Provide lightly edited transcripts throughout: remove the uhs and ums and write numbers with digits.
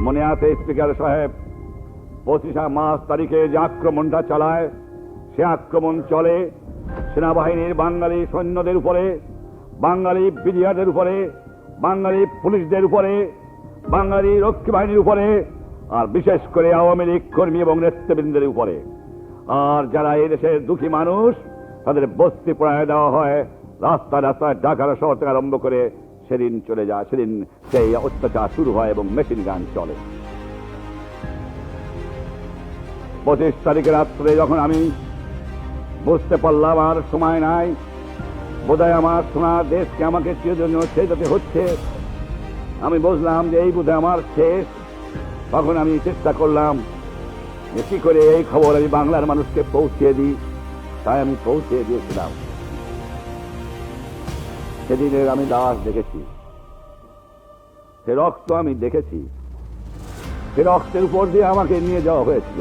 মনে আছে স্পিকার সাহেব, 25 মার্চ তারিখে যে আক্রমণটা চালায়, সে আক্রমণ চলে সেনাবাহিনীর বাঙালি সৈন্যদের উপরে, বাঙালি বিজিআরদের উপরে, বাঙালি পুলিশদের উপরে, বাঙালি রক্ষী বাহিনীর উপরে, আর বিশেষ করে আওয়ামী লীগ কর্মী এবং নেতৃবৃন্দের উপরে। আর যারা এই দেশের দুঃখী মানুষ, তাদের বস্তি পোড়ায় দেওয়া হয়, রাস্তায় রাস্তায় ঢাকা শহর থেকে আরম্ভ করে সেদিন চলে যায়, সেদিন সেই অত্যাচার শুরু হয় এবং মেশিন গান চলে। 25 তারিখে রাত্রে যখন আমি বুঝতে পারলাম আর সময় নাই, বোধহয় আমার সোনার দেশকে আমাকে চিরজন্য ছেড়ে যেতে হচ্ছে, আমি বুঝলাম যে এই বোধহয় আমার শেষ। তখন আমি চেষ্টা করলাম যে কি করে এই খবর আমি বাংলার মানুষকে পৌঁছে দিই। তাই আমি পৌঁছে দিয়েছিলাম। সেদিনের আমি লাশ দেখেছি, সে রক্ত আমি দেখেছি, সে রক্তের উপর দিয়ে আমাকে নিয়ে যাওয়া হয়েছিল,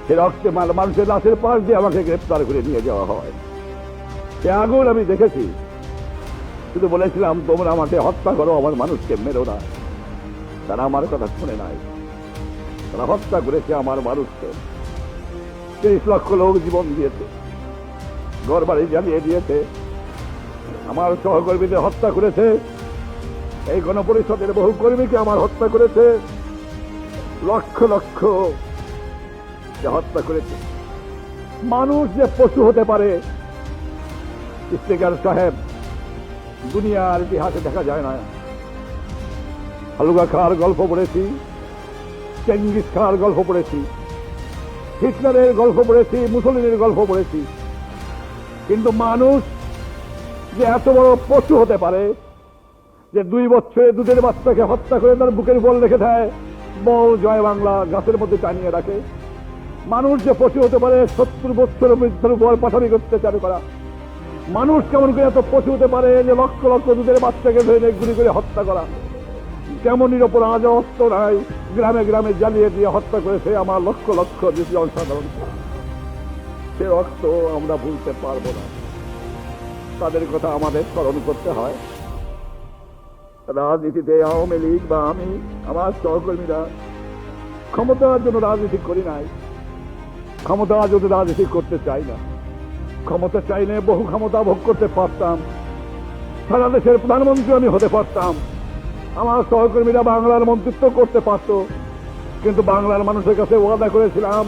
সে রক্তে মানুষের লাশের পাশ দিয়ে আমাকে গ্রেপ্তার করে নিয়ে যাওয়া হয়। সে আগুন আমি দেখেছি। শুধু বলেছিলাম তোমরা আমাকে হত্যা করো, আমার মানুষকে মেরো না। তারা আমার কথা শুনে নাই, তারা হত্যা করেছে আমার মানুষকে। 30 লক্ষ লোক জীবন দিয়েছে, ঘর বাড়ি জ্বালিয়ে দিয়েছে, আমার সহকর্মীদের হত্যা করেছে, এই গণপরিষদের বহু কর্মীকে আমার হত্যা করেছে, লক্ষ লক্ষ হত্যা করেছে। মানুষ যে পশু হতে পারে, স্পিকার সাহেব, দুনিয়ার ইতিহাসে দেখা যায় না। হালুগা খাঁর গল্প পড়েছি, চেঙ্গিস খাঁর গল্প পড়েছি, হিটলারের গল্প পড়েছি, মুসলিনের গল্প পড়েছি, কিন্তু মানুষ যে এত বড় পশু হতে পারে যে 2 বছরে দুধের বাচ্চাকে হত্যা করে তার বুকের উপর রেখে দেয়, বল জয় বাংলা গাছের মধ্যে টানিয়ে রাখে। মানুষ যে পশু হতে পারে 70 বছর মৃত্যুর উপর পাঠানি অত্যাচার করা। মানুষ কেমন করে এত পশু হতে পারে যে লক্ষ লক্ষ দুধের বাচ্চাকে ধরে গুলি করে হত্যা করা। কেমনের ওপর আজ অস্ত্র নাই, গ্রামে গ্রামে জ্বালিয়ে দিয়ে হত্যা করেছে আমার লক্ষ লক্ষ জনসাধারণ। সে রক্ত আমরা ভুলতে পারবো না, তাদের কথা আমাদের স্মরণ করতে হয়। রাজনীতিতে আওয়ামী লীগ বা আমি, আমার সহকর্মীরা ক্ষমতার জন্য রাজনীতি করি নাই, ক্ষমতার জন্য রাজনীতি করতে চাই না। ক্ষমতা চাইলে বহু ক্ষমতা ভোগ করতে পারতাম, সারা দেশের প্রধানমন্ত্রী আমি হতে পারতাম, আমার সহকর্মীরা বাংলার মন্ত্রিত্ব করতে পারত। কিন্তু বাংলার মানুষের কাছে ওয়াদা করেছিলাম,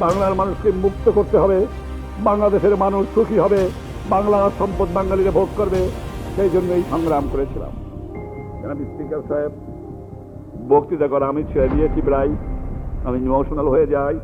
বাংলার মানুষকে মুক্ত করতে হবে, বাংলাদেশের মানুষ সুখী হবে, বাংলার সম্পদ বাঙালিরা ভোগ করবে। সেই জন্যই সংগ্রাম করেছিলাম। আমি স্পিকার সাহেব, বক্তৃতা করা আমি ছেড়ে দিয়েছি প্রায়, আমি ইমোশনাল হয়ে যাই।